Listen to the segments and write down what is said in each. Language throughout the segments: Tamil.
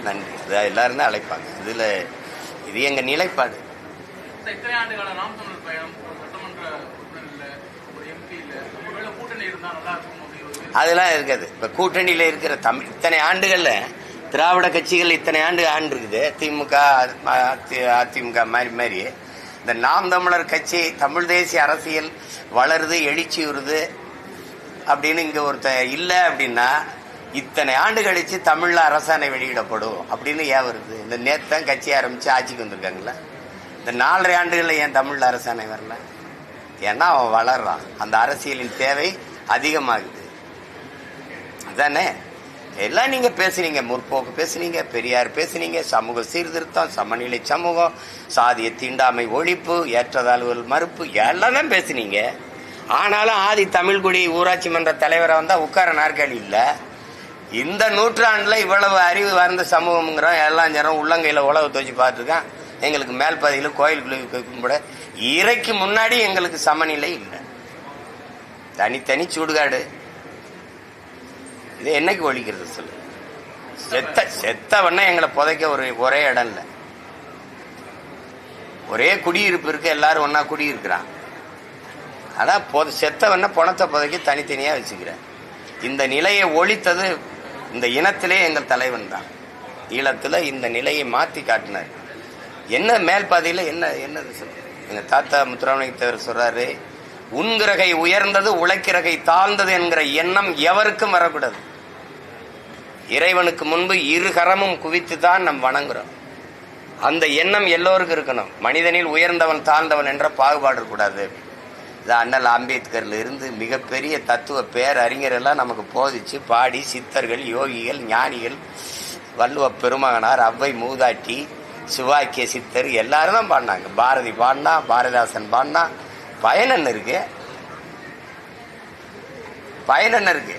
நன்றி. அது எல்லாரும் தான் அழைப்பாங்க. இதுல இது எங்க நிலைப்பாடு. இத்தனை ஆண்டுகால நாம் தமிழர் பயணம் சட்டமன்ற கூட்டணி இருந்தா நல்லா இருக்கும். அதெல்லாம் இருக்காது. இப்ப கூட்டணியில இருக்கிற இத்தனை ஆண்டுகள்ல திராவிட கட்சிகள் இத்தனை ஆண்டு இருக்குது. திமுக அதிமுக மாதிரி இந்த நாம் தமிழர் கட்சி தமிழ் தேசிய அரசியல் வளருது, எழுச்சி வருது அப்படின்னு இங்க ஒருத்தர் இல்ல அப்படின்னா இத்தனை ஆண்டு கழிச்சு தமிழ்ல அரசாணை வெளியிடப்படும் அப்படின்னு ஏன் வருது? இந்த நேத்தான் கட்சி ஆரம்பிச்சு ஆட்சிக்கு வந்திருக்காங்களா? இந்த 4.5 ஆண்டுகள்ல ஏன் தமிழ்ல அரசாணை வரல? ஏன்னா அவன் வளர்றான், அந்த அரசியலின் தேவை அதிகமாகுது. அதானே எல்லாம் நீங்க பேசுனீங்க. முற்போக்கு பேசுனீங்க, பெரியார் பேசுனீங்க, சமூக சீர்திருத்தம், சமநிலை சமூகம், சாதிய தீண்டாமை ஒழிப்பு, ஏற்றத்தாழ்வுகள் மறுப்பு எல்லாம் தான் பேசுனீங்க. ஆனாலும் ஆதி தமிழ்குடி ஊராட்சி மன்ற தலைவரை வந்தா உட்கார நாற்காலி இல்ல. இந்த நூற்றாண்டுல இவ்வளவு அறிவு வார்ந்த சமூகம்ங்கிறோம். எல்லாம் ஜனம் உள்ளங்கையில உழவு துவச்சு பார்த்துருக்கான். எங்களுக்கு மேல் பகுதியில கோயிலுக்குள்ள கும்பிட இறைக்கு முன்னாடி எங்களுக்கு சமநிலை இல்லை. தனித்தனி சுடுகாடு. இது என்னைக்கு ஒழிக்கிறது சொல்லு? செத்தவண்ணா எங்களை புதைக்க ஒரே இடம் இல்லை. ஒரே குடியிருப்பு இருக்கு, எல்லாரும் ஒன்னா குடியிருக்கிறான். அதான் செத்தவண்ணா பணத்தை புதைக்க தனித்தனியா வச்சுக்கிறேன். இந்த நிலையை ஒழித்தது இந்த இனத்திலே எங்கள் தலைவன் தான். ஈழத்துல இந்த நிலையை மாத்தி காட்டினார். என்ன மேல் பாதையில என்னது சொல்லு? எங்க தாத்தா முத்துராமலிங்க சொல்றாரு, உண்கிறகை உயர்ந்தது உழைக்கிறகை தாழ்ந்தது என்கிற எண்ணம் எவருக்கும் வரக்கூடாது. இறைவனுக்கு முன்பு இரு கரமும் குவித்து தான் நம் வணங்குறோம். அந்த எண்ணம் எல்லோருக்கும் இருக்கணும். மனிதனில் உயர்ந்தவன் தாழ்ந்தவன் என்ற பாகுபாடு கூடாது. இது அண்ணல் அம்பேத்கர்ல இருந்து மிகப்பெரிய தத்துவ பேரறிஞரெல்லாம் நமக்கு போதிச்சு பாடி சித்தர்கள், யோகிகள், ஞானிகள், வள்ளுவ பெருமகனார், அவ்வை மூதாட்டி, சிவாக்கிய சித்தர் எல்லாரும் தான் பாடினாங்க. பாரதி பாடினா, பாரதிதாசன் பாடினா. பயன் என்ன இருக்கு? பயன் என்ன இருக்கு?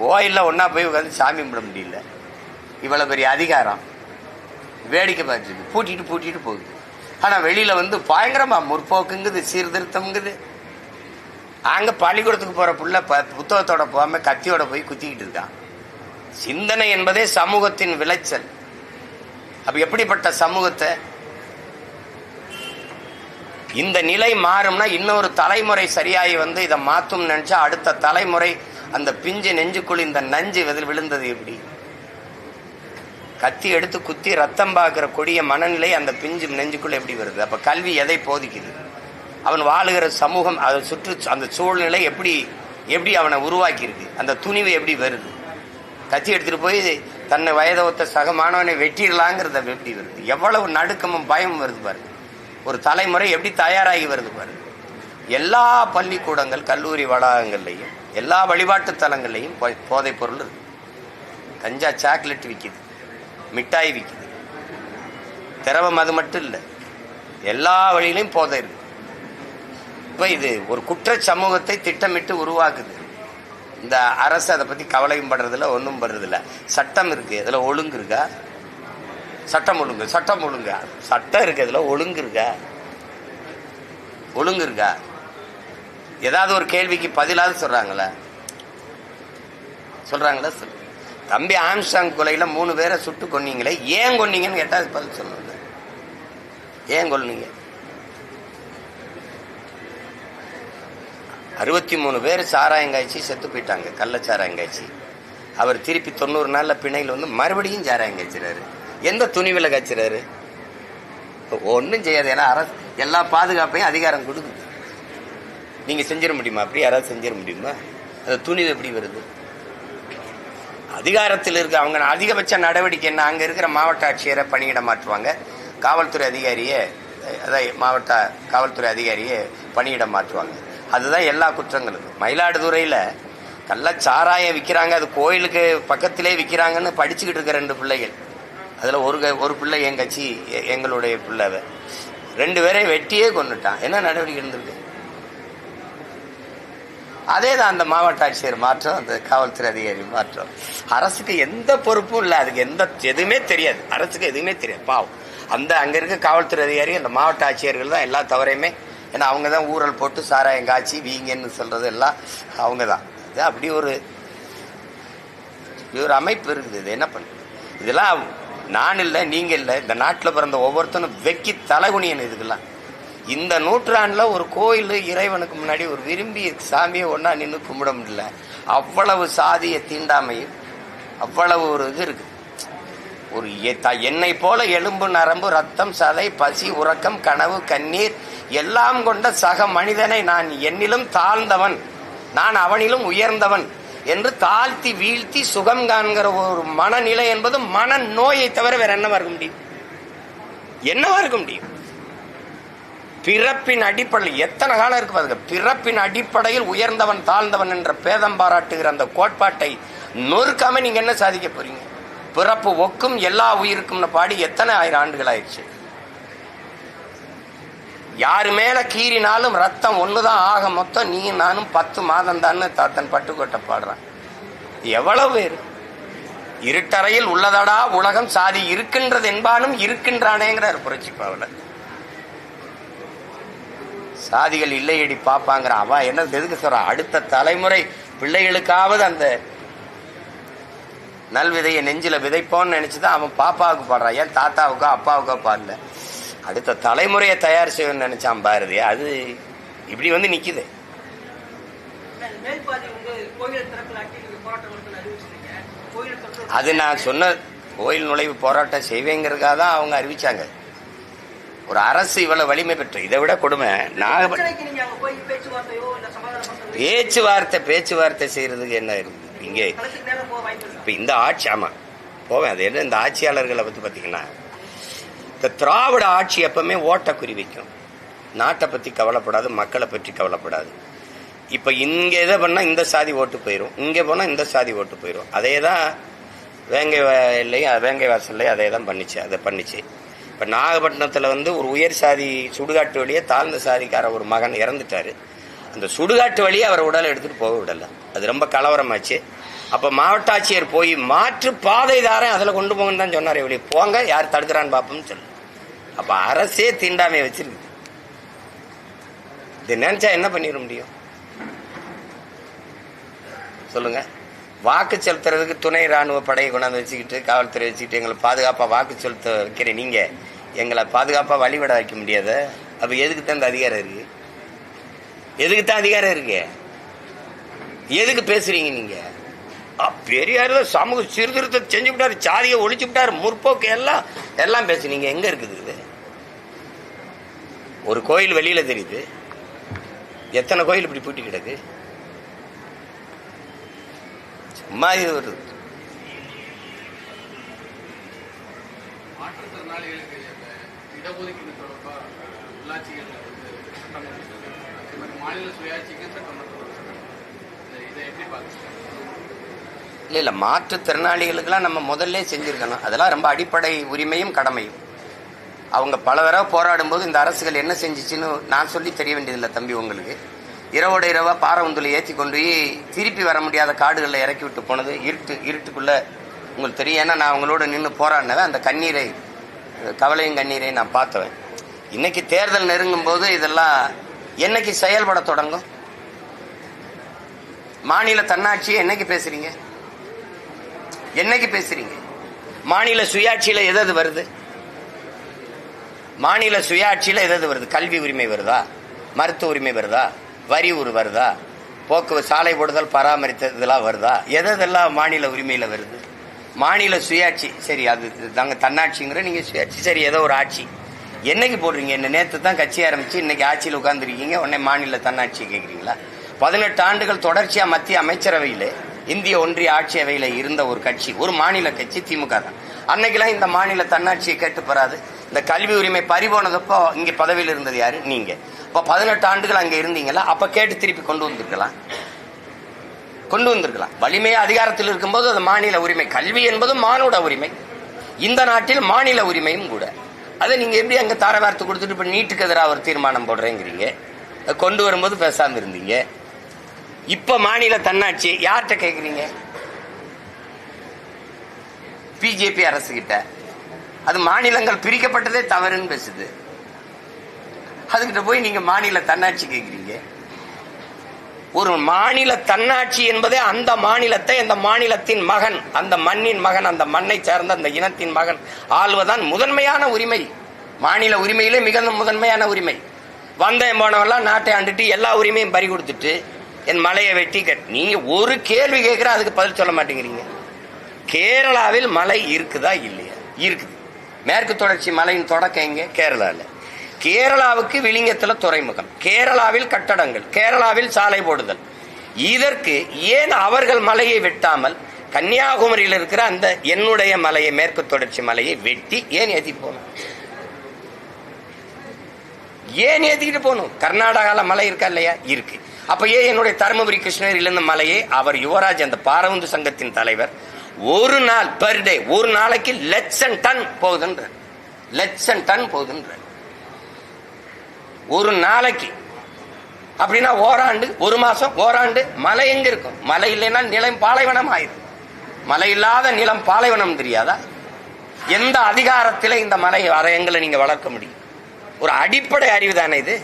கோயில்ல ஒன்னா போய் உட்காந்து சாமி கும்பிட முடியல. இவ்வளவு பெரிய அதிகாரம் வேடிக்கை பார்த்துருக்கு, பூட்டிட்டு போகுது. ஆனா வெளியில வந்து பயங்கரமா முற்போக்குங்குது, சீர்திருத்தம்ங்குது. அங்க பள்ளிக்கூடத்துக்கு போற புள்ள புத்தகத்தோட போகாம கத்தியோட போய் குத்திக்கிட்டு இருக்கான். சிந்தனை என்பதே சமூகத்தின் விளைச்சல். அப்ப எப்படிப்பட்ட சமூகத்தை இந்த நிலை மாறும்னா இன்னொரு தலைமுறை சரியாகி வந்து இதை மாத்தும் நினைச்சா அடுத்த தலைமுறை அந்த பிஞ்சு நெஞ்சுக்குள் இந்த நஞ்சு விழுந்தது எப்படி? கத்தி எடுத்து குத்தி ரத்தம் பார்க்கிற கொடிய மனநிலை அந்த பிஞ்சு நெஞ்சுக்குள்ள எப்படி வருது? அப்ப கல்வி எதை போதிக்குது? அவன் வாழுகிற சமூகம், அதை சுற்று அந்த சூழ்நிலை எப்படி அவனை உருவாக்கி இருக்கு? அந்த துணிவு எப்படி வருது? கத்தி எடுத்துட்டு போய் தன்னை வயதொத்த சக மாணவனை வெட்டிடலாங்கிறத எப்படி வருது? எவ்வளவு நடுக்கமும் பயமும் வருது பாருங்க. ஒரு தலைமுறை எப்படி தயாராகி வருது பாருங்க. எல்லா பள்ளிக்கூடங்கள், கல்லூரி வளாகங்கள்லையும் எல்லா வழிபாட்டு தலங்கள்லையும் போதைப் பொருள் இருக்கு. கஞ்சா சாக்லேட் விற்கிது, மிட்டாய் விற்கிது. திரவம் அது மட்டும் இல்லை, எல்லா வழியிலையும் போதை இருக்கு. இப்ப இது ஒரு குற்ற சமூகத்தை திட்டமிட்டு உருவாக்குது. இந்த அரசு அதை பத்தி கவலையும் படுறதில்ல, ஒன்றும் படுறதில்ல. சட்டம் இருக்கு, இதுல ஒழுங்கு இருக்கா? சட்டம் ஒழுங்கு சட்டம் இருக்கு, இதுல ஒழுங்கு இருக்கா? ஏதாவது ஒரு கேள்விக்கு பதிலாவது சொல்றாங்களா? சொல்லு. தம்பி ஆம்ஸ்டாங் கொலையில 3 பேரை சுட்டு கொன்னீங்களே, ஏன் கொன்னீங்கன்னு கேட்டா பதில் சொல்லல. ஏன் கொன்னீங்க? 63 பேர் சாராயங்காய்ச்சி செத்து போயிட்டாங்க, கள்ளச்சாராயங்காய்ச்சி. அவர் திருப்பி 90 நாள்ல பிணையில் வந்து மறுபடியும் சாராயங்காய்ச்சிறாரு. எந்த துணிவில் காய்ச்சிறாரு? ஒன்றும் செய்யாது. ஏன்னா அரசு எல்லா பாதுகாப்பையும் அதிகாரம் கொடுக்குது. நீங்க செஞ்சிட முடியுமா? அப்படி யாராவது செஞ்சிட முடியுமா? அந்த துணிவு எப்படி வருது? அதிகாரத்தில் இருக்க அவங்க அதிகபட்ச நடவடிக்கை என்ன? அங்க இருக்கிற மாவட்ட ஆட்சியரை பணியிட மாற்றுவாங்க, காவல்துறை அதிகாரியை, அதாவது மாவட்ட காவல்துறை அதிகாரியை பணியிட மாற்றுவாங்க. அதுதான் எல்லா குற்றங்களுக்கும். மயிலாடுதுறையில கள்ளச்சாராயம் விற்கிறாங்க, அது கோயிலுக்கு பக்கத்திலே விற்கிறாங்கன்னு படிச்சுக்கிட்டு இருக்க 2 பிள்ளைகள். அதுல ஒரு பிள்ளை என் கட்சி, எங்களுடைய பிள்ளை. 2 பேரையும் வெட்டியே கொண்டுட்டான். என்ன நடவடிக்கை இருந்திருக்கு? அதே தான் அந்த மாவட்ட ஆட்சியர் மாற்றம், அந்த காவல்துறை அதிகாரி மாற்றம். அரசுக்கு எந்த பொறுப்பும் இல்லை, அதுக்கு எதுவுமே தெரியாது. அரசுக்கு எதுவுமே தெரியாது. பாவம் அங்க இருக்க காவல்துறை அதிகாரி, அந்த மாவட்ட ஆட்சியர்கள் தான் எல்லா தவறையுமே. ஏன்னா அவங்க தான் ஊழல் போட்டு சாராயம் காய்ச்சி வீங்கன்னு சொல்றது எல்லாம் அவங்க தான். அப்படி ஒரு அமைப்பு இருக்குது. இது என்ன பண்ணுது? இதெல்லாம் நான் இல்லை, நீங்க இல்லை, இந்த நாட்டில் பிறந்த ஒவ்வொருத்தனும் வெக்கி தலைகுனியன். இதுக்கெல்லாம் இந்த நூற்றாண்டில் ஒரு கோயில் இறைவனுக்கு முன்னாடி ஒரு விரும்பி சாமியை ஒன்றா நின்று கும்பிட முடியல. அவ்வளவு சாதிய தீண்டாமையும் அவ்வளவு ஒரு இது இருக்கு. ஒரு என்னை போல எலும்பு நரம்பு ரத்தம் சதை பசி உறக்கம் கனவு கண்ணீர் எல்லாம் கொண்ட சக மனிதனை நான் என்னிலும் தாழ்ந்தவன், நான் அவனிலும் உயர்ந்தவன் என்று தாழ்த்தி வீழ்த்தி சுகம் காண்கிற ஒரு மனநிலை என்பது மனநோயை தவிர வேற என்னவா இருக்க முடியும்? என்னவா இருக்க முடியும்? பிறப்பின் அடிப்படையில் எத்தனை காலம் இருக்கு பாருங்க. பிறப்பின் அடிப்படையில் உயர்ந்தவன் தாழ்ந்தவன் என்ற பேதம் பாராட்டுகிற அந்த கோட்பாட்டை நொறுக்காம நீங்க என்ன சாதிக்க போறீங்க? பிறப்பு ஒக்கும் எல்லா உயிருக்கும் பாடி எத்தனை ஆயிரம் ஆண்டுகள் ஆயிடுச்சு. யாரு மேல கீறினாலும் ரத்தம் ஒண்ணுதான் ஆக மொத்தம் நீ நானும் 10 மாதம் தான் தாத்தன் பட்டுக்கோட்டை பாடுறான். எவ்வளவு பேர் இருட்டறையில் உள்ளதடா உலகம் சாதி இருக்கின்றது என்பானும் இருக்கின்றானேங்கிறார் புரட்சி பாவலர். சாதிகள் இல்லையடி பாப்பாங்கிற அவ என்ன எதுக்கு சொல்ற? அடுத்த தலைமுறை பிள்ளைகளுக்காவது அந்த நல்விதையை நெஞ்சில விதைப்போன்னு நினைச்சுதான் அவன் பாப்பாவுக்கு பாடுறான். ஏன் தாத்தாவுக்கோ அப்பாவுக்கோ பாடல? அடுத்த தலைமுறையை தயார் செய்யணும்னு நினைச்சான் பாரதி. அது இப்படி வந்து நிக்குது. அது நான் சொன்ன கோயில் நுழைவு போராட்டம் செய்வேங்கிறதுக்காக தான் அவங்க அறிவிச்சாங்க. ஒரு அரசு இவ்வளவு வலிமை பெற்ற இதை விட கொடுமை. பேச்சுவார்த்தை செய்யறதுக்கு என்ன இருக்கு இங்கே? இப்ப இந்த ஆட்சி, ஆமா போவேன், அது என்ன இந்த ஆட்சியாளர்களை பத்தி பாத்தீங்கன்னா, இந்த திராவிட ஆட்சி எப்பவுமே ஓட்ட குறி வைக்கும். நாட்டை பத்தி கவலைப்படாது, மக்களை பற்றி கவலைப்படாது. இப்ப இங்க எதை பண்ணா இந்த சாதி ஓட்டு போயிடும், இங்க போனா இந்த சாதி ஓட்டு போயிடும். அதே தான் வேங்கை வாசல்லையும் அதே தான் பண்ணிச்சு. இப்ப நாகப்பட்டினத்துல ஒரு உயர் சாதி சுடுகாட்டு வழியே தாழ்ந்த சாதிக்கார ஒரு மகன் இறந்துட்டாரு. அந்த சுடுகாட்டு வழியே அவர் உடலை எடுத்துட்டு போக விடல. அது ரொம்ப கலவரமாச்சு. அப்ப மாவட்ட ஆட்சியர் போய் மாற்று பாதை தாரேன் அதுல கொண்டு போங்கன்னு தான் சொன்னார். வெளியே போங்க, யார் தடுக்கிறான்னு பாப்போம்னு சொல்லு. அப்ப அரசே தீண்டாமையை வச்சிருக்கு. இது நினைச்சா என்ன பண்ணிட முடியும் சொல்லுங்க? வாக்கு செலுத்துறதுக்கு துணை ராணுவ படையை கொண்டாந்து வச்சுக்கிட்டு, காவல்துறை வச்சுக்கிட்டு எங்களை பாதுகாப்பா வாக்கு செலுத்த வைக்கிற நீங்க எங்களை பாதுகாப்பா வழிபட வைக்க முடியாது. அப்ப எதுக்குத்தான் இந்த அதிகாரம் இருக்கு? எதுக்குத்தான் அதிகாரம் இருக்கு? எதுக்கு பேசுறீங்க நீங்க? பெரியார் சமூக சீர்திருத்தம் செஞ்சு விட்டாரு, சாதியை ஒழிச்சு விட்டாரு, முற்போக்கு எல்லாம் பேசுறீங்க. எங்க இருக்குது இது? ஒரு கோயில் வெளியில தெரியுது, எத்தனை கோயில் இப்படி பூட்டி கிடக்கு? சும்மா இது வருது. மாற்றுத்திறனாளிகளுக்கு இடஒதுக்கீடு தொடர்பா உள்ளாட்சிகள் மாநில சுயாட்சிக்கு சட்டம் இதை எப்படி பார்க்க? இல்ல மாற்றுத்திறனாளிகளுக்கெல்லாம் நம்ம முதல்ல செஞ்சிருக்கணும். அதெல்லாம் ரொம்ப அடிப்படை உரிமையும் கடமையும். அவங்க பல தடவை போராடும் போது இந்த அரசுகள் என்ன செஞ்சிச்சுன்னு நான் சொல்லி தெரிய வேண்டியதில்லை தம்பி. உங்களுக்கு இரவோட இரவா பாறை ஏற்றி கொண்டு போய் திருப்பி வர முடியாத காடுகளில் இறக்கி விட்டு போனது இருட்டுக்குள்ள உங்களுக்கு தெரியும். ஏன்னா நான் அவங்களோட நின்று போராடினவன். அந்த கண்ணீரை, கவலையும் கண்ணீரையும் நான் பார்த்தவன். இன்னைக்கு தேர்தல் நெருங்கும் போது இதெல்லாம் என்னைக்கு செயல்பட தொடங்கும்? மாநில தன்னாட்சியை என்னைக்கு பேசுறீங்க? என்னைக்கு பேசுறீங்க? மாநில சுயாட்சியில எது வருது? மாநில சுயாட்சியில எது வருது? கல்வி உரிமை வருதா? மருத்துவ உரிமை வருதா? வரி வருதா? போக்குவரத்து, சாலை போடுதல், பராமரித்தல் இதெல்லாம் வருதா? எதெல்லாம் மாநில உரிமையில வருது? மாநில சுயாட்சி சரி, அது தாங்க தன்னாட்சிங்கிற. நீங்க சுயாட்சி சரி, ஏதோ ஒரு ஆட்சி என்னைக்கு போடுறீங்க? என்ன நேற்று தான் கட்சி ஆரம்பிச்சு இன்னைக்கு ஆட்சியில் உட்கார்ந்துருக்கீங்க, உடனே மாநில தன்னாட்சி கேட்குறீங்களா? 18 ஆண்டுகள் தொடர்ச்சியா மத்திய அமைச்சரவையில, இந்திய ஒன்றிய ஆட்சி அவையில இருந்த ஒரு கட்சி, ஒரு மாநில கட்சி திமுக தான். அன்னைக்கெல்லாம் இந்த மாநில தன்னாட்சியை கேட்டு பெறாது. இந்த கல்வி உரிமை பறிபோனதப்போ இங்க பதவியில் இருந்தது யாரு? நீங்க. இப்ப 18 ஆண்டுகள் அங்க இருந்தீங்களா? அப்ப கேட்டு திருப்பி கொண்டு வந்திருக்கலாம். வலிமையா அதிகாரத்தில் இருக்கும்போது அது மாநில உரிமை. கல்வி என்பது மானுட உரிமை. இந்த நாட்டில் மாநில உரிமையும் கூட. அதை நீங்க எப்படி அங்க தாரவார்த்து கொடுத்துட்டு இப்ப நீட்டுக்கு எதிராக ஒரு தீர்மானம் போடுறேங்கிறீங்க. கொண்டு வரும்போது பேசாம இருந்தீங்க. இப்ப மாநில தன்னாட்சி யார்கிட்ட கேட்குறீங்க? பிஜேபி அரசு கிட்ட. அது மாநிலங்கள் பிரிக்கப்பட்டதே தவறுன்னு பேசுது. அதுகிட்ட போய் நீங்க மாநில தன்னாட்சி கேட்குறீங்க. ஒரு மாநில தன்னாட்சி என்பதே அந்த மாநிலத்தை அந்த மாநிலத்தின் மகன், அந்த மண்ணின் மகன், அந்த மண்ணை சேர்ந்த அந்த இனத்தின் மகன் ஆள்வதான் முதன்மையான உரிமை. மாநில உரிமையிலே மிக முதன்மையான உரிமை. வந்தேன் போனவெல்லாம் நாட்டை ஆண்டுட்டு எல்லா உரிமையும் பறி கொடுத்துட்டு என் மலையை வெட்டி நீங்க ஒரு கேள்வி கேட்கிற அதுக்கு பதில் சொல்ல மாட்டேங்கிறீங்க. கேரளாவில் மலை இருக்குதா இல்லையா? இருக்குது. மேற்கு தொடர்ச்சி மலையின் தொடக்கம் எங்க? கேரளாவில். கேரளாவுக்கு விளிங்கத்தில் துறைமுகம், கேரளாவில் கட்டடங்கள், கேரளாவில் சாலை போடுதல். இதற்கு ஏன் அவர்கள் மலையை வெட்டாமல் கன்னியாகுமரியில் இருக்கிற அந்த என்னுடைய மலையை, மேற்கு தொடர்ச்சி மலையை வெட்டி ஏன் ஏத்தி போகணும்? ஏன் ஏத்திக்கிட்டு போகணும்? கர்நாடகாவில் மலை இருக்கா இல்லையா? இருக்கு. அப்ப ஏன் என்னுடைய தருமபுரி கிருஷ்ணகிரியில் இருந்த மலையை அவர் யுவராஜ், அந்த பாரவுந்து சங்கத்தின் தலைவர், ஒரு நாள் பெர் டே, ஒரு நாளைக்கு லட்சம் டன் போகுதுன்ற, லட்சம் டன் போகுதுன்ற ஒரு நாளைக்கு. அப்படின்னா ஓராண்டு, ஒரு மாசம், ஓராண்டு மழை எங்க இருக்கும்? மழை இல்லைன்னா நிலம் பாலைவனம் ஆயிரும். மழை இல்லாத நிலம் பாலைவனம் தெரியாதா? எந்த அதிகாரத்தில் இந்த மலை எங்களை நீங்க வளர்க்க முடியும்? ஒரு அடிப்படை அறிவு தானே இது.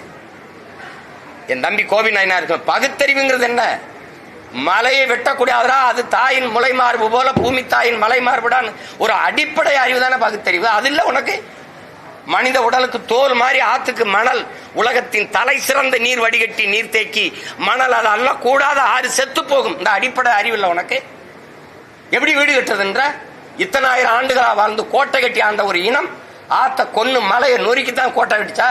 என் தம்பி கோபி நாயனா இருக்கு. பகுத்தறிவுங்கிறது என்ன? மலையை வெட்டக்கூடாதா, அது தாயின் முளை மார்பு போல பூமி தாயின் மலை மார்புடான் ஒரு அடிப்படை அறிவு தானே பகுத்தறிவு. அது இல்ல உனக்கு? மனித உடலுக்கு தோல் மாதிரி ஆத்துக்கு மணல், உலகத்தின் தலை சிறந்த நீர் வடிகட்டி நீர் தேக்கி மணல், அது அல்ல கூடாத ஆறு செத்து போகும். இந்த அடிப்படை அறிவு இல்லை உனக்கு? எப்படி வீடு கட்டுறதுன்ற? இத்தனை ஆயிரம் ஆண்டுகளா வாழ்ந்து கோட்டை கட்டி ஆண்ட ஒரு இனம் ஆத்த கொன்னு மலையை நொறுக்கித்தான் கோட்டை கட்டிச்சா?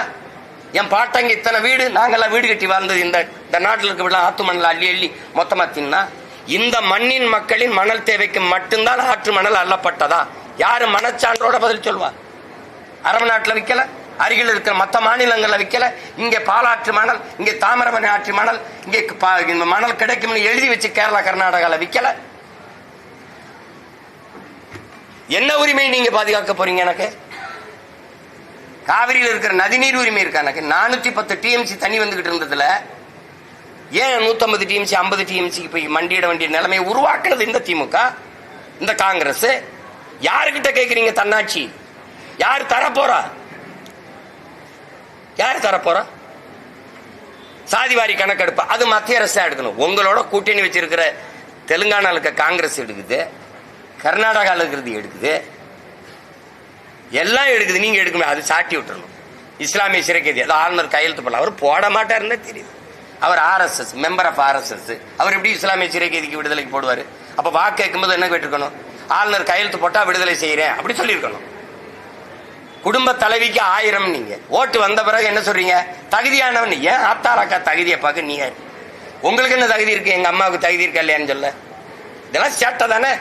என் பாட்டங்க இத்தனை வீடு, நாங்கெல்லாம் வீடு கட்டி வாழ்ந்தது இந்த நாட்டில் இருக்க ஆத்து மணல் அள்ளி அள்ளி மொத்தமா தின்னா? இந்த மண்ணின் மக்களின் மணல் தேவைக்கு மட்டும்தான் ஆற்று மணல் அள்ளப்பட்டதா? யாரு மனச்சான்றோட பதில் சொல்வா? அரபு நாட்டில் விற்கல, அருகில் இருக்கிற மற்ற மாநிலங்கள்ல விற்கல. இங்க பாலாற்று மணல், இங்க தாமிரபரணி ஆற்று மணல், இங்க மணல் கிடைக்கும்னு எழுதி வச்சு கேரளா கர்நாடகால விற்கல. என்ன உரிமை நீங்க பாதுகாக்க போறீங்க? எனக்கு காவிரியில் இருக்கிற நதிநீர் உரிமை இருக்கா? எனக்கு 410 டிஎம்சி தண்ணி வந்துகிட்டு இருந்ததுல ஏன் 150 டிஎம்சி 50 டிஎம்சிக்கு போய் மண்டியிட வேண்டிய நிலைமையை உருவாக்குறது இந்த திமுக, இந்த காங்கிரஸ். யாருக்கிட்ட கேட்கறீங்க தன்னாட்சி? யார் தரப்போறா? யார் தரப்போறா? சாதிவாரி கணக்கெடுப்பு அது மத்திய அரசு எடுக்கணும். உங்களோட கூட்டணி வச்சிருக்கிற தெலுங்கானால இருக்க காங்கிரஸ் எடுக்குது, கர்நாடகாவில் இருக்கிறது எடுக்குது, எல்லாம் எடுக்குது. நீங்க எடுக்கணும், அது சாட்டி விட்டுறணும். இஸ்லாமிய சிறைக்கைதி அது ஆளுநர் கையெழுத்து போடலாம். அவர் போட மாட்டாருன்னு தெரியுது. அவர் RSS மெம்பர் ஆஃப் RSS. அவர் எப்படி இஸ்லாமிய சிறைக்கைதிக்கு விடுதலைக்கு போடுவாரு? அப்ப வாக்கு கேட்கும்போது என்ன கேட்டிருக்கணும்? ஆளுநர் கையெழுத்து போட்டா விடுதலை செய்யறேன் அப்படி சொல்லியிருக்கணும். குடும்ப தலைவிக்கு 1000 நீங்க ஓட்டு வந்த பிறகு என்ன சொல்றீங்க? தகுதியானவன். ஏன் ஆத்தாராக்கா தகுதியை பார்க்க நீங்க? உங்களுக்கு என்ன தகுதி இருக்கு? எங்க அம்மாவுக்கு தகுதி இருக்கா இல்லையான்னு சொல்ல? இதெல்லாம் சேட்டை தானே.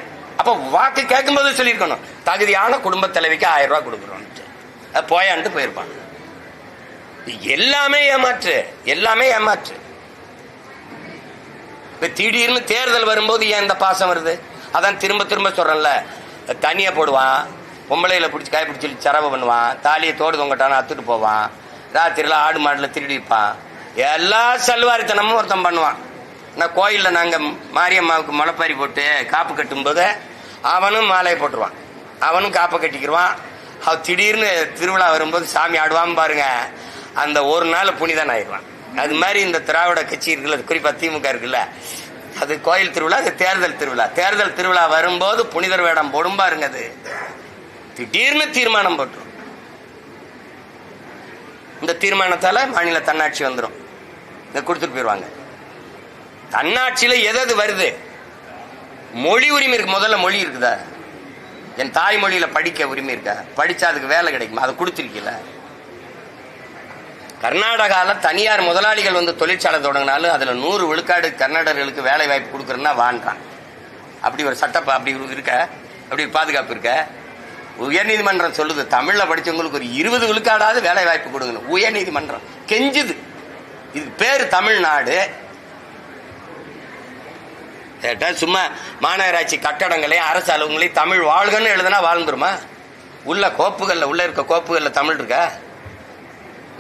அப்ப வாக்கு கேட்கும்போது சொல்லியிருக்கணும், தகுதியான குடும்ப தலைவிக்கு 1000 ரூபாய் கொடுக்குறோம். போயான்ட்டு போயிருப்பாங்க. எல்லாமே ஏமாற்று, எல்லாமே ஏமாற்று. இப்ப திடீர்னு தேர்தல் வரும்போது ஏன் இந்த பாசம் வருது? அதான் திரும்ப திரும்ப சொல்றேன்ல, தனியா போடுவான், பொம்பளையில பிடிச்சி காய் பிடிச்சி செலவு பண்ணுவான், தாலியை தோடு தொங்கட்டான அத்துட்டு போவான், ராத்திரில ஆடு மாடுல திருடிப்பான், எல்லா சல்வாரித்தனமும் ஒருத்தன் பண்ணுவான். நான் கோயில்ல நாங்க மாரியம்மாவுக்கு முளைப்பாரி போட்டு காப்பு கட்டும் போது அவனும் மாலையை போட்டுருவான், அவனும் காப்பை கட்டிக்கிடுவான். அவன் திடீர்னு திருவிழா வரும்போது சாமி ஆடுவான் பாருங்க, அந்த ஒரு நாள் புனிதன் ஆயிடுவான். அது மாதிரி இந்த திராவிட கட்சி இருக்குல்ல, குறிப்பா திமுக இருக்குல்ல, அது கோயில் திருவிழா, அது தேர்தல் திருவிழா. தேர்தல் திருவிழா வரும்போது புனிதர் வேடம் போடும் பாருங்க, அது திடீர்னு தீர்மானம் போட்டுரும். இந்த தீர்மானத்தால மாநில தன்னாட்சி வந்துடும், இதை கொடுத்துட்டு போயிடுவாங்க. தன்னாட்சியில எது வருது? மொழி உரிமை இருக்கு. முதல்ல மொழி இருக்குதா? என் தாய்மொழியில படிக்க உரிமை இருக்கா? படிச்சா அதுக்கு வேலை கிடைக்குமா? அதை கொடுத்திருக்கீல. கர்நாடகால தனியார் முதலாளிகள் வந்து தொழிற்சாலை தொடங்கினாலும் அதுல 100 விழுக்காடு கர்நாடகர்களுக்கு வேலை வாய்ப்பு கொடுக்கறதுன்னா வாண்டான். அப்படி ஒரு சட்டம் அப்படி இருக்க, அப்படி பாதுகாப்பு இருக்க. உயர்நீதிமன்றம் சொல்லுது, தமிழ்ல படிச்சவங்களுக்கு ஒரு 20 விழுக்காடாவது வேலை வாய்ப்பு கொடுக்கணும். உயர்நீதிமன்றம் கெஞ்சுது. இது பேரு தமிழ்நாடு. சும்மா மாநகராட்சி கட்டடங்களையும் அரசு அலுவலகங்களையும் தமிழ் வாழ்கன்னு எழுதுனா வாழ்ந்துருமா? உள்ள கோப்புகள்ல, உள்ள இருக்க கோப்புகள்ல தமிழ் இருக்கா?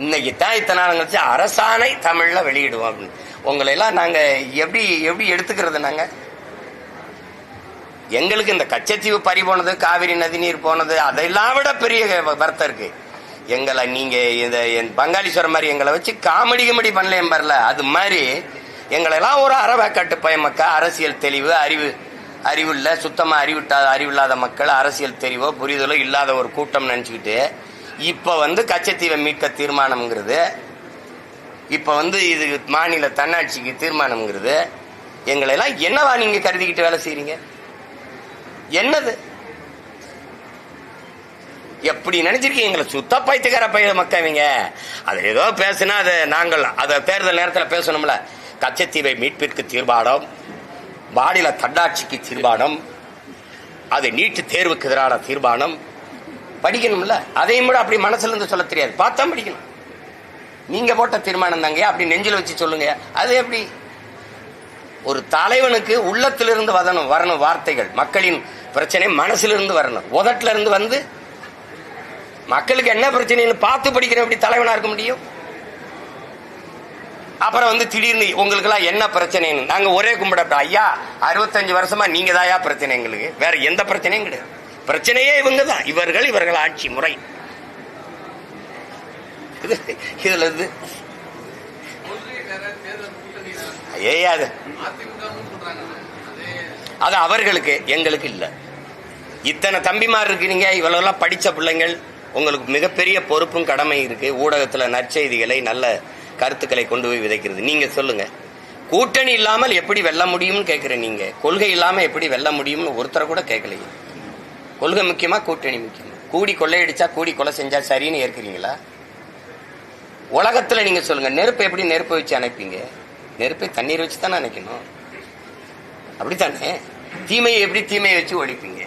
இன்னைக்கு தான் இத்தனை நாள் கழிச்சு அரசாணை தமிழ்ல வெளியிடுவோம் அப்படின்னு. உங்களை எல்லாம் நாங்க எப்படி எப்படி எடுத்துக்கிறது? நாங்க எங்களுக்கு இந்த கச்சத்தீவு பறி போனது, காவிரி நதி நீர் போனது, அதெல்லாம் விட பெரிய வருத்தம் இருக்கு. எங்களை நீங்க இந்த பங்காளீஸ்வரம் மாதிரி எங்களை வச்சு காமெடி பண்ணலையும் பாருல, அது மாதிரி எங்களெல்லாம் ஒரு அறவேக்காட்டு பயமக்க, அரசியல் தெளிவு, அறிவுள்ள சுத்தமா அறிவில்லாத மக்கள், அரசியல் தெளிவோ புரிதலோ இல்லாத ஒரு கூட்டம் நினைச்சுக்கிட்டு இப்ப கச்சத்தீவை மீட்க தீர்மானம்ங்கிறது, இப்ப இது மாநில தன்னாட்சிக்கு தீர்மானம்ங்கிறது, எங்களை எல்லாம் என்னவா நீங்க கருதிக்கிட்டு வேலை செய்றீங்க? என்னது எப்படி நினைச்சிருக்கீங்க? எங்களை சுத்த பைத்தியக்கார பைய மக்கவீங்க. அது ஏதோ பேசுனா அது நாங்கள் அதை தேர்தல் நேரத்தில் பேசணும்ல. கச்சத்தீவை மீட்பிற்கு தீர்மானம், மாநில தன்னாட்சிக்கு தீர்மானம், அது நீட்டு தேர்வுக்கு எதிரான தீர்மானம் படிக்கணும்ல. அதையும் கூட அப்படி மனசுல இருந்து சொல்ல தெரியாது, பார்த்தா படிக்கணும். நீங்க போட்ட தீர்மானம் தாங்க அப்படி நெஞ்சில் வச்சு சொல்லுங்க. அது எப்படி? ஒரு தலைவனுக்கு உள்ளத்திலிருந்து வரணும் வார்த்தைகள். மக்களின் பிரச்சனை மனசிலிருந்து வரணும். உதட்டில இருந்து மக்களுக்கு என்ன பிரச்சனைன்னு பார்த்து படிக்கிற எப்படி தலைவனா இருக்க முடியும்? அப்புறம் திடீர்னு உங்களுக்கு எல்லாம் என்ன பிரச்சனைன்னு நாங்க ஒரே கும்பிட, ஐயா 65 வருஷமா நீங்க தாயா பிரச்சனை, எங்களுக்கு வேற எந்த பிரச்சனையும் கிடையாது. பிரச்சனையே இவங்க தான், இவர்கள் ஆட்சி முறை. இதுல இருந்து அது அவர்களுக்கு, எங்களுக்கு இல்ல. இத்தனை தம்பிமார் இருக்கிறீங்க, இவ்வளவு படிச்ச பிள்ளைங்கள், உங்களுக்கு மிகப்பெரிய பொறுப்பும் கடமை இருக்கு. ஊடகத்துல நற்செய்திகளை, நல்ல கருத்துக்களை கொண்டு போய் விதைக்கிறது. நீங்க சொல்லுங்க, கூட்டணி இல்லாமல் எப்படி வெல்ல முடியும்னு கேட்கிறேன். நீங்க கொள்கை இல்லாம எப்படி வெல்ல முடியும்னு ஒருத்தரை கூட கேட்கலையே. கொள்கை முக்கியமா, கூட்டணி முக்கியமா? கூடி கொள்ளையடிச்சா, கூடி கொலை செஞ்சா சரின்னு ஏற்கிறீங்களா? உலகத்துல நீங்க சொல்லுங்க, நெருப்பை எப்படி நெருப்பை வச்சு அணைப்பீங்க? நெருப்பை தண்ணீர் வச்சு தானே அணைக்கணும், அப்படித்தானே? தீமையை எப்படி தீமையை வச்சு ஒழிப்பீங்க?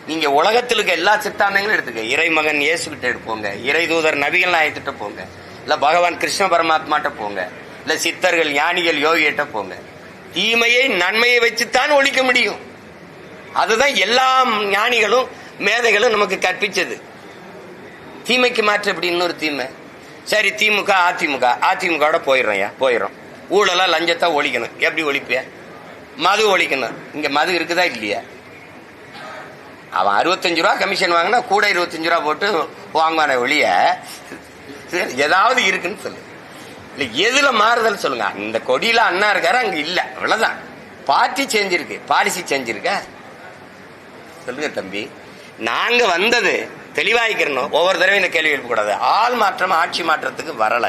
நீங்க உலகத்தில் இருக்க எல்லா சித்தாந்தங்களும் எடுத்துக்க. இறைமகன் இயேசு கிட்ட எடுப்போங்க, இறை தூதர் நபிகள் நாயத்திட்ட போங்க, இல்ல பகவான் கிருஷ்ண பரமாத்மாட்ட போங்க, இல்ல சித்தர்கள் ஞானிகள் யோகிட்ட போங்க. தீமையை நன்மையை வச்சுத்தான் ஒழிக்க முடியும். அதுதான் எல்லா ஞானிகளும் மேதைகளும் நமக்கு கற்பிச்சது. தீமைக்கு மாற்ற எப்படி இன்னொரு தீமை? சரி, திமுக அதிமுக போயிடும். ஊழலா லஞ்சத்தை ஒழிக்கணும். எப்படி ஒழிப்பிய? மது ஒழிக்கணும். இங்க மது இருக்குதா இல்லையா? அவன் 65 ரூபா கமிஷன் வாங்கினா கூட 25 ரூபா போட்டு வாங்குவான ஒழிய ஏதாவது இருக்குன்னு சொல்லு. இல்ல எதுல மாறுதல் சொல்லுங்க. இந்த கொடியில அண்ணா இருக்காரு, அங்க இல்ல, அவ்வளவுதான். பார்ட்டி செஞ்சிருக்கு, பாலிசி செஞ்சிருக்க. சொல்லுங்க தம்பி, நாங்க வந்தது தெளிவாய்க்கிறோம். ஒவ்வொரு தடவை இந்த கேள்வி எழுப்பக்கூடாது. ஆள் மாற்றம் ஆட்சி மாற்றத்துக்கு வரல.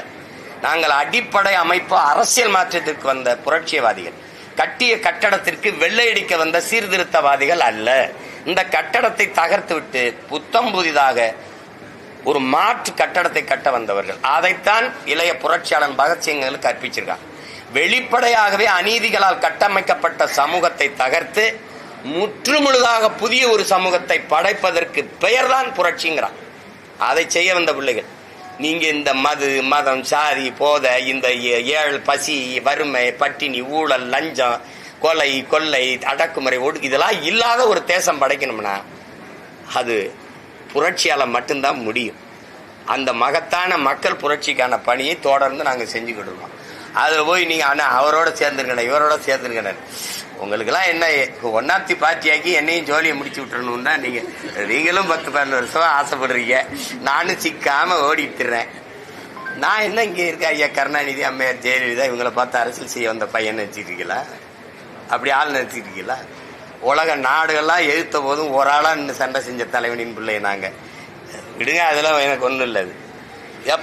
நாங்கள் அடிப்படை அமைப்பு அரசியல் மாற்றத்திற்கு வந்த புரட்சியவாதிகள், கட்டிய கட்டடத்திற்கு வெள்ளையடிக்க வந்த சீர்திருத்தவாதிகள் அல்ல. இந்த கட்டடத்தை தகர்த்து விட்டு புத்தம் புதிதாக ஒரு மாற்று கட்டடத்தை கட்ட வந்தவர்கள். அதைத்தான் இளைய புரட்சியாளன் பகத்சிங்களுக்கு கற்பிச்சிருக்காங்க. வெளிப்படையாகவே அநீதிகளால் கட்டமைக்கப்பட்ட சமூகத்தை தகர்த்து முற்றுமுழுதாக புதிய ஒரு சமூகத்தை படைப்பதற்கு பெயர்தான் புரட்சிங்கிறான். அதை செய்ய வந்த பிள்ளைகள். நீங்க இந்த மது, மதம், சாதி, போதை, இந்த ஏழ், பசி, வறுமை, பட்டினி, ஊழல், லஞ்சம், கொலை, கொள்ளை, அடக்குமுறை, இதெல்லாம் இல்லாத ஒரு தேசம் படைக்கணும்னா அது புரட்சியால மட்டும்தான் முடியும். அந்த மகத்தான மக்கள் புரட்சிக்கான பணியை தொடர்ந்து நாங்க செஞ்சுக்கிட்டு இருக்கோம். அதுல போய் நீங்க ஆனா அவரோட சேர்ந்துருக்கணும், இவரோட சேர்ந்துருக்கணும். உங்களுக்கெல்லாம் என்ன ஒன்னாப்தி பார்ட்டியாக்கி என்னையும் ஜோலியை முடிச்சு விட்டுறணும்னா நீங்களும் 10-12 வருஷமா ஆசைப்படுறீங்க. நானும் சிக்காம ஓடிட்டுறேன். நான் என்ன இங்க இருக்க ஐயா கருணாநிதி, அம்மையார் ஜெயலலிதா இவங்களை பார்த்து அரசியல் செய்ய வந்த பையன் நினைச்சிருக்கீங்களா? அப்படி ஆள் நினைச்சிருக்கீங்களா? உலக நாடுகள்லாம் எழுத்த போதும் ஒரு ஆளா நின்று சண்டை செஞ்ச தலைவனின் பிள்ளை நாங்க. விடுங்க, அதெல்லாம் எனக்கு ஒன்றும் இல்லை.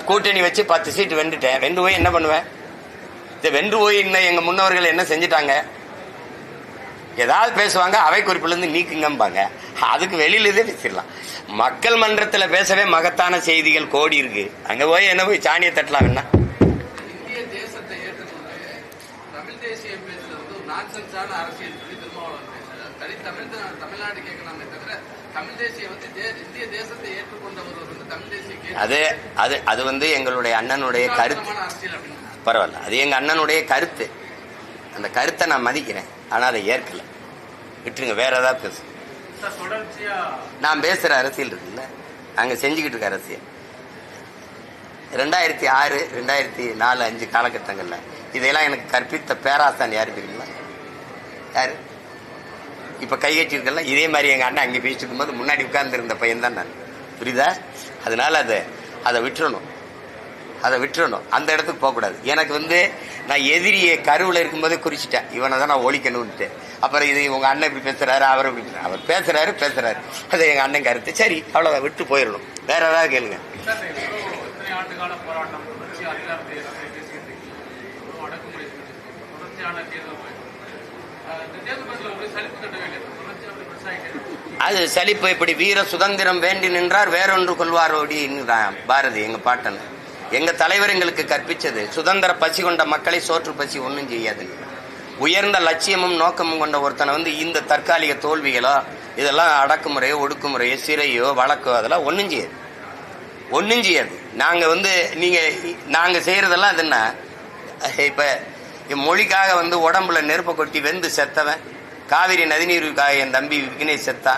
கூட்டணி வச்சு 10 சீட்டு வென்றுட்டேன். வென்று போய் என்ன பண்ணுவேன்? வென்று போய் இன்னும் எங்க முன்னவர்கள் என்ன செஞ்சுட்டாங்க? ஏதாவது பேசுவாங்க, அவை குறிப்புல இருந்து நீக்குங்கம்பாங்க. அதுக்கு வெளியிலே பேசிடலாம். மக்கள் மன்றத்துல பேசவே மகத்தான செய்திகள் கோடி இருக்கு. அங்க போய் என்ன போய் சாணியை தட்டலாம். என்ன இந்திய தேசத்தை ஏற்றுக்கொண்டு தமிழ் தேசியம் பேசுறது நான்சென்ஸான அரசியல் சொல்லி திருமாவளவன் பேசுறாரு. தமிழ்நாடு கேட்கலாமே தவிர தமிழ் தேசியம் இந்திய தேசத்தை ஏற்றுக்கொண்டவர் தமிழ் தேசிய அது எங்களுடைய அண்ணனுடைய கருத்து. பரவாயில்ல, அது எங்க அண்ணனுடைய கருத்து. அந்த கருத்தை நான் மதிக்கிறேன். ஆனா அதை ஏற்கல. விட்டுருங்க, வேற ஏதாவது பேசு. நான் பேசுற அரசியல் இருக்குல்ல, நாங்க செஞ்சுக்கிட்டு இருக்க அரசியல் 2006, 2004, 2005 காலகட்டங்கள்ல இதெல்லாம் எனக்கு கற்பித்த பேராசான் யாரு தெரியுங்களா? யாரு? இப்ப கைகட்டி இருக்கல, இதே மாதிரி எங்க அண்ணன் அங்கே பேசிட்டு இருக்கும்போது முன்னாடி உட்கார்ந்து இருந்த பையன் தான் நான். புரியுதா? அதனால அதை விட்டுறணும். அதை விட்டுறணும், அந்த இடத்துக்கு போகக்கூடாது. எனக்கு நான் எதிரியை கருவில் இருக்கும்போதே குறிச்சிட்டேன், இவனை தான் நான் ஒழிக்கணும்ட்டு. அப்புறம் இது உங்க அண்ணன் இப்படி பேசுறாரு, அவர் இப்படி அவர் பேசுறாரு, அது எங்க அண்ணன் கருத்து. சரி, அவ்வளவுதான், விட்டு போயிடணும். வேற ஏதாவது கேளுங்க. அது சலிப்பு. இப்படி வீர சுதந்திரம் வேண்டி நின்றார் வேறொன்று கொள்வாரோடி பாரதி எங்க பாட்டன். எங்க தலைவர் எங்களுக்கு கற்பிச்சது சுதந்திர பசி கொண்ட மக்களை சோற்று பசி ஒன்றும் செய்யாது. உயர்ந்த லட்சியமும் நோக்கமும் கொண்ட ஒருத்தனை இந்த தற்காலிக தோல்விகளோ இதெல்லாம் அடக்குமுறையோ ஒடுக்குமுறையோ சிறையோ வழக்கோ அதெல்லாம் ஒன்றும் செய்யாது. நாங்க நாங்க செய்யறதெல்லாம் அது என்ன, இப்ப மொழிக்காக உடம்புல நெருப்பை கொட்டி வெந்து செத்தவன், காவிரி நதிநீருக்காக என் தம்பி விக்னேஷ் செத்தா,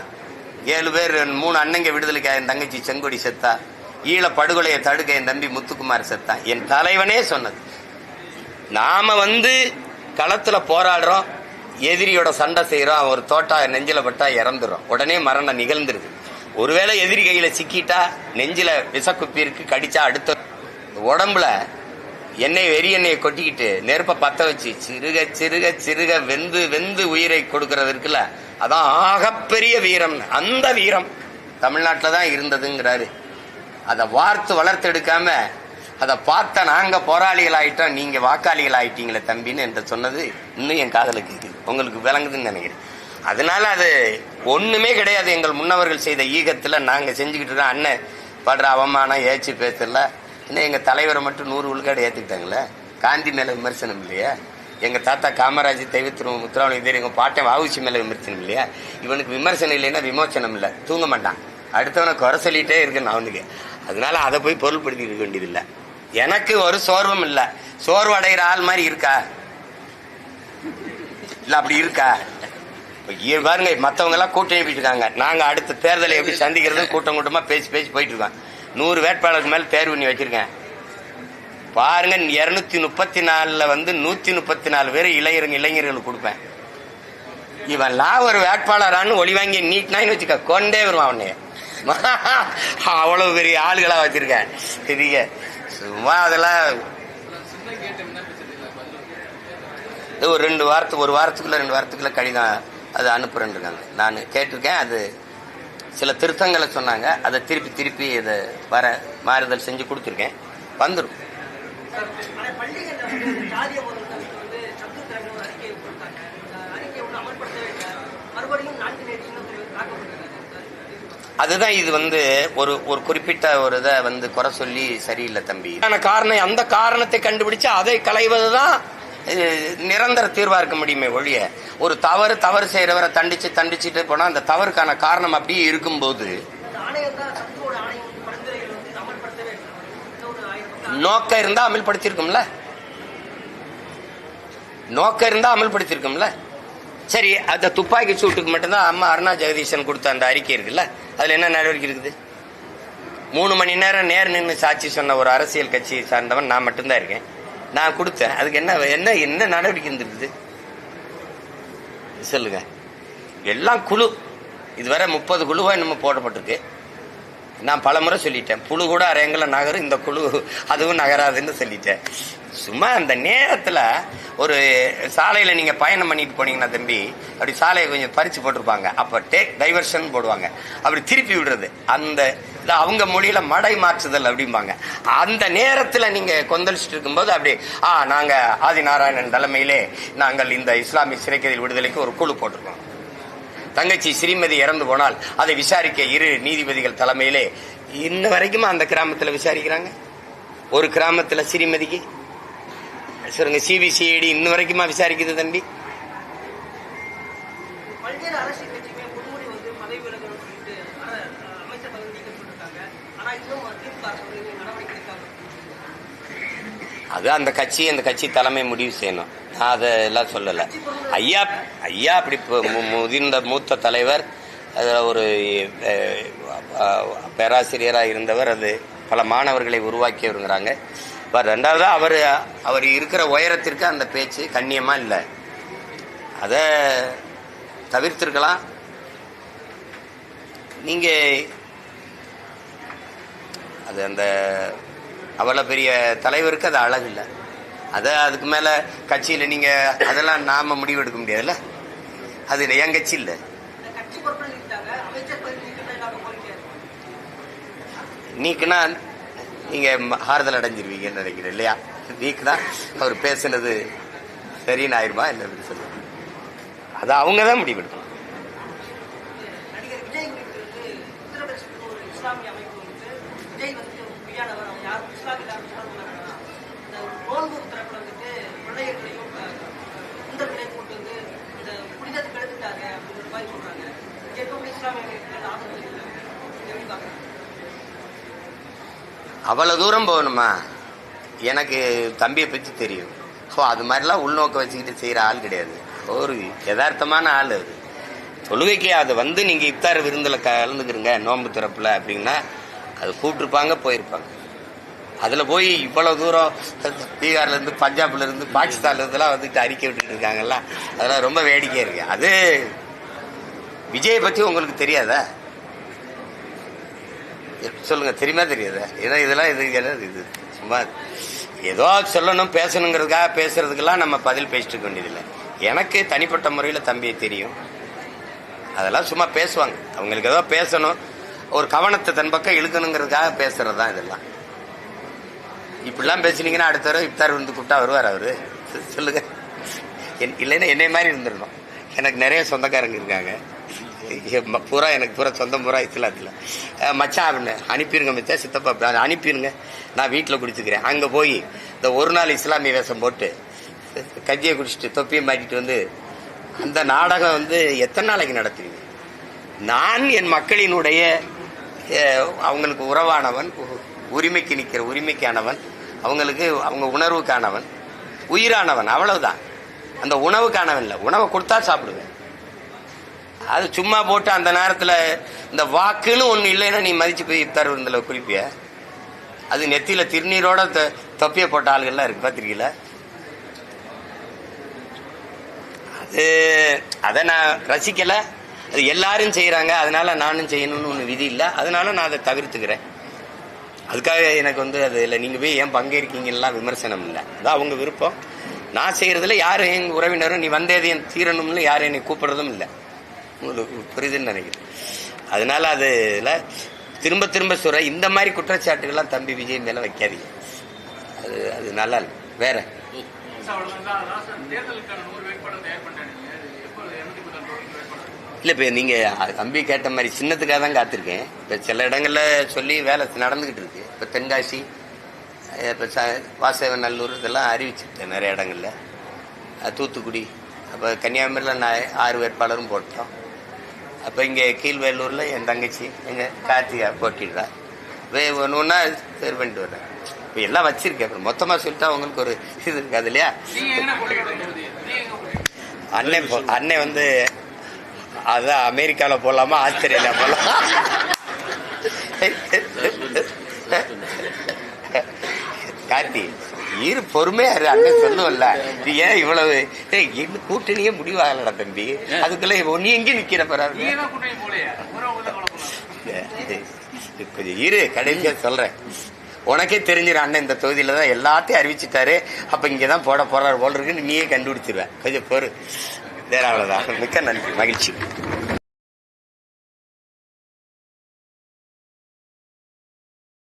7 பேர் 3 அண்ணங்க விடுதலைக்காக என் தங்கச்சி செங்கொடி செத்தா, ஈழ படுகொலையை தடுக்க என் தம்பி முத்துக்குமார் செத்தான். என் தலைவனே சொன்னது. நாம களத்துல போராடுறோம், எதிரியோட சண்டை செய்யறோம், அவன் ஒரு தோட்டா நெஞ்சில பட்டா இறந்துடும், உடனே மரணம் நிகழ்ந்துருது. ஒருவேளை எதிரி கையில சிக்கிட்டா நெஞ்சில விசக்குப்பி இருக்கு, கடிச்சா அடுத்த உடம்புல வெறி எண்ணெயை கொட்டிக்கிட்டு நெருப்ப பத்த வச்சு சிறுக சிறுக சிறுக வெந்து உயிரை கொடுக்கறது இருக்குல்ல, அதான் ஆகப்பெரிய வீரம். அந்த வீரம் தமிழ்நாட்டில் தான் இருந்ததுங்கிறாரு. அதை வளர்த்து எடுக்காம அதை பார்த்த நாங்க போராளிகள் ஆயிட்டோம், நீங்க வாக்காளிகள் ஆயிட்டீங்களே தம்பின்னு என்று சொன்னது இன்னும் என் காதலுக்கு இருக்குது. உங்களுக்கு விளங்குதுன்னு நினைக்கிறேன். அதனால அது ஒண்ணுமே கிடையாது. எங்கள் முன்னவர்கள் செய்த ஈகத்துல நாங்க செஞ்சுக்கிட்டு இருக்கோம். அண்ணன் படுற அவமானம் ஏச்சு பேசல, இன்னும் எங்க தலைவரை மட்டும் 100 விழுக்காடு ஏத்துக்கிட்டாங்களே. காந்தி மேல விமர்சனம் இல்லையா? எங்க தாத்தா காமராஜ் முத்துராமலிங்க, எங்க பாட்டன் வஉசி மேல விமர்சனம் இல்லையா? இவனுக்கு விமர்சனம் இல்லைன்னா விமோச்சனம் இல்லை, தூங்க மாட்டான். அடுத்தவனை குறை சொல்லிட்டே இருக்கு அவனுக்கு. அதனால அதை போய் பொருள்படுத்தி இருக்க வேண்டியதில்லை. எனக்கு ஒரு சோர்வும் இல்லை. சோர்வு அடைகிற ஆள் மாதிரி இருக்கா? இல்ல அப்படி இருக்கா? பாருங்க, மற்றவங்க எல்லாம் கூட்டணி போயிட்டு இருக்காங்க. நாங்க அடுத்த தேர்தலை எப்படி சந்திக்கிறது கூட்டமா பேசி போயிட்டு இருக்கோம். 100 வேட்பாளருக்கு மேல தேர்வு பண்ணி வச்சிருக்கேன். பாருங்க, 234ல 134 பேர் இளைஞர்களுக்கு கொடுப்பேன். இவன்லாம் ஒரு வேட்பாளரான்னு ஒளி வாங்கி நீட்னான்னு வச்சுக்க, கொண்டே வருவான் அவனைய. அவ்வளவு பெரிய ஆளுகளா வச்சிருக்கேன். சரிங்க, சும்மா அதெல்லாம் ஒரு 2 வாரத்துக்குள்ள கடிதம் அது அனுப்புறேன்னு இருக்காங்க. நான் கேட்டிருக்கேன். அது சில திருத்தங்களை சொன்னாங்க, அதை திருப்பி இதை மாறுதல் செஞ்சு கொடுத்துருக்கேன். வந்துடும். அதுதான் இது ஒரு குறிப்பிட்ட ஒரு இதை குறை சொல்லி சரியில்லை தம்பி. காரணம், அந்த காரணத்தை கண்டுபிடிச்சு அதை களைவதுதான் நிரந்தர தீர்வா இருக்க முடியுமே ஒழிய, ஒரு தவறு செய்யறவரை தண்டிச்சுட்டு போனா அந்த தவறுக்கான காரணம் அப்படியே இருக்கும்போது நோக்கம் இருந்தா அமல்படுத்திருக்கும்ல. சரி, அந்த துப்பாக்கி சூட்டுக்கு மட்டும்தான் அம்மா அருணா ஜெகதீசன் கொடுத்த அந்த அறிக்கை இருக்குல்ல, அதுல என்ன நடவடிக்கை இருக்குது? 3 மணி நேரம் நேர் நின்று சாட்சி சொன்ன ஒரு அரசியல் கட்சியை சார்ந்தவன் நான் மட்டும்தான் இருக்கேன். நான் கொடுத்தேன். அதுக்கு என்ன நடவடிக்கை இருந்திருக்குது சொல்லுங்க? எல்லாம் குழு. இதுவரை 30 குழுவா நம்ம போடப்பட்டிருக்கு. நான் பல முறை சொல்லிட்டேன், புழு கூட அரையங்கள நகரும், இந்த குழு அதுவும் நகராதுன்னு சொல்லிட்டேன். சும்மா அந்த நேரத்துல ஒரு சாலையில நீங்க பயணம் பண்ணிட்டு போனீங்கன்னா தம்பி, அப்படி சாலையை கொஞ்சம் பறிச்சு போட்டிருப்பாங்க, அப்ப டைவர்ஷன் போடுவாங்க, அப்படி திருப்பி விடுறது. அந்த அவங்க மொழியில மடை மாற்றுதல் அப்படிம்பாங்க. அந்த நேரத்துல நீங்க கொந்தளிச்சுட்டு இருக்கும்போது அப்படி நாங்க ஆதிநாராயணன் தலைமையிலே நாங்கள் இந்த இஸ்லாமிய சிறைக்கைதில் விடுதலைக்கு ஒரு குழு போட்டிருக்கோம். தங்கச்சி ஸ்ரீமதி இறந்து போனால் அதை விசாரிக்க 2 நீதிபதிகள் தலைமையிலே இன்ன வரைக்கும் அந்த கிராமத்துல விசாரிக்கிறாங்க. ஒரு கிராமத்துல ஸ்ரீமதிக்கு சொல்லுங்க, சிபிசிஐடி இன்ன வரைக்குமா விசாரிக்குது தம்பி? அது அந்த கட்சி தலைமை முடிவு செய்யணும். நான் அதெல்லாம் சொல்லல. ஐயா அப்படி முதிர்ந்த மூத்த தலைவர், ஒரு பேராசிரியராக இருந்தவர், அது பல மாணவர்களை உருவாக்கியவருங்கிறாங்க. ரெண்டாவது அவர் இருக்கிற உயரத்திற்கு அந்த பேச்சு கண்ணியமா இல்லை. அதை தவிர்த்திருக்கலாம். நீங்க அது அவ்வளோ பெரிய தலைவருக்கு அது அழகு இல்லை. அதுக்கு மேல கட்சியில நீங்க அதெல்லாம் நாம முடிவு எடுக்க முடியாதுல்ல. அது என் கட்சி இல்ல. நீக்குனா நீங்க ஆறுதல் அடைஞ்சிருவீங்கன்னு நினைக்கிறேன் இல்லையா? நீக்குனா அவர் பேசுனது சரின்னு ஆயிருமா என்ன சொல்லுங்க. அது அவங்கதான் முடிவு எடுக்கணும். அவ்வளவு தூரம் போகணுமா? எனக்கு தம்பியை பற்றி தெரியும். ஸோ அது மாதிரிலாம் உள்நோக்க வச்சுக்கிட்டு செய்யற ஆள் கிடையாது. ஒரு யதார்த்தமான ஆள். அது தொழுகைக்கு அது வந்து நீங்க இஃப்தார் விருந்துல கலந்துக்கிறீங்க நோன்பு திறப்புல அப்படின்னா அது கூப்பிட்டுருப்பாங்க, போயிருப்பாங்க. அதுல போய் இவ்வளவு தூரம் பீகார்ல இருந்து பஞ்சாப்ல இருந்து பாகிஸ்தான்ல இருந்தெல்லாம் வந்துட்டு அறிக்கை விட்டுட்டு இருக்காங்கல்ல, அதெல்லாம் ரொம்ப வேடிக்கையா இருக்கு. அது விஜயை பத்தி உங்களுக்கு தெரியாதா? சொல்லுங்க, தெரியுமா தெரியாதா? ஏன்னா இதெல்லாம் இது சும்மா ஏதோ சொல்லணும் பேசணுங்கிறதுக்காக பேசுறதுக்கெல்லாம் நம்ம பதில் பேசிட்டு இருக்க வேண்டியதில்லை. எனக்கு தனிப்பட்ட முறையில் தம்பியை தெரியும். அதெல்லாம் சும்மா பேசுவாங்க. அவங்களுக்கு ஏதோ பேசணும், ஒரு கவனத்தை தன் பக்கம் இழுக்கணுங்கிறதுக்காக பேசுறது தான் இதெல்லாம். இப்படிலாம் பேசினீங்கன்னா அடுத்த தடவை இஃப்தார் வந்து கூப்பிட்டா வருவார் அவரு? சொல்லுங்க. இல்லைன்னா என்னை மாதிரி இருந்துடணும். எனக்கு நிறைய சொந்தக்காரங்க இருக்காங்க. எனக்கு பூரா சொந்தம் பூரா இஸ்லாத்துல. மச்சான் அப்படின்னு அனுப்பிடுங்க, மச்சா சித்தப்பா அனுப்பிடுங்க, நான் வீட்டில் குடிச்சுக்கிறேன். அங்கே போய் இந்த ஒரு நாள் இஸ்லாமிய வேஷம் போட்டு கஞ்சியை குடிச்சிட்டு தொப்பியை மாட்டிட்டு வந்து அந்த நாடகம் வந்து எத்தனை நாளைக்கு நடத்துவீங்க? நான் என் மக்களினுடைய அவங்களுக்கு உறவானவன், உரிமைக்கு நிற்கிற உரிமைக்கானவன், அவங்களுக்கு அவங்க உணர்வுக்கானவன், உயிரானவன், அவ்வளவுதான். அந்த உணவுக்கானவன் இல்லை. உணவை கொடுத்தா சாப்பிடுவேன். அது சும்மா போட்டு அந்த நேரத்தில் இந்த வாக்குன்னு ஒன்று இல்லைன்னா நீ மதிச்சு போய் இஃப்தார் விருந்தில் குறிப்பிய. அது நெத்தியில திருநீரோட தொப்பிய போட்ட ஆளுகள்லாம் இருக்கு, பார்த்திருக்கீங்களா? அதை நான் ரசிக்கல. அது எல்லாரும் செய்யறாங்க, அதனால நானும் செய்யணும்னு ஒன்று விதி இல்லை. அதனால நான் அதை தவிர்த்துக்கிறேன். அதுக்காக எனக்கு வந்து அது இல்லை, நீங்க போய் ஏன் பங்கேற்கீங்கலாம் விமர்சனம் இல்லை. அதான் அவங்க விருப்பம். நான் செய்யறதுல யாரும் எங்க உறவினரும் நீ வந்தது என் தீரணும்னு யாரும் என்னை கூப்பிடுறதும் இல்லை. உங்களுக்கு புரியுதுன்னு நினைக்கிறேன். அதனால அதுல திரும்ப திரும்ப சொல்ற இந்த மாதிரி குற்றச்சாட்டுகள்லாம் தம்பி விஜய் மேல வைக்காதீங்க. அது நல்லா இல்லை. வேற இல்ல, இப்ப நீங்க தம்பி கேட்ட மாதிரி சின்னத்துக்காக தான் காத்திருக்கேன். இப்ப சில இடங்கள்ல சொல்லி வேலை நடந்துகிட்டு இருக்கு. இப்ப தென்காசி, இப்ப வாசவநல்லூர் இதெல்லாம் அறிவிச்சுட்டேன் நிறைய இடங்கள்ல. தூத்துக்குடி, அப்ப கன்னியாகுமரியில நான் 6 வேட்பாளரும் போட்டோம். அப்ப இங்க கீழ்வேலூர்ல என் தங்கச்சி எங்க கார்த்திகா போட்டிடுறா. ஒன்று ஒன்னா தேர்வு பண்ணிட்டு வர்றேன். இப்ப எல்லாம் வச்சிருக்கேன். அப்புறம் மொத்தமா சொல்லிட்டா உங்களுக்கு ஒரு இது இருக்காது இல்லையா? அண்ணன் வந்து அதான் அமெரிக்கால போலாமா ஆஸ்திரேலியா போலாம். கார்த்தி பொறுமையா இரு, அண்ணன் சொல்லுவல்ல. நீ ஏன் இவ்வளவு கூட்டணியே முடிவாகலடா தம்பி. அதுக்குள்ள நீ எங்க நிக்கிற போறாரு? கொஞ்சம் இரு, கடைசியா சொல்றேன். உனக்கே தெரிஞ்சிடும் அண்ணன் இந்த தொகுதியில தான் எல்லாத்தையும் அறிவிச்சுட்டாரு, அப்ப இங்கதான் போட போறாரு போல இருக்குன்னு நீயே கண்டுபிடிச்சிருவேன். கொஞ்சம் பொறு. வேற அவ்வளவுதான். மிக்க நன்றி, மகிழ்ச்சி.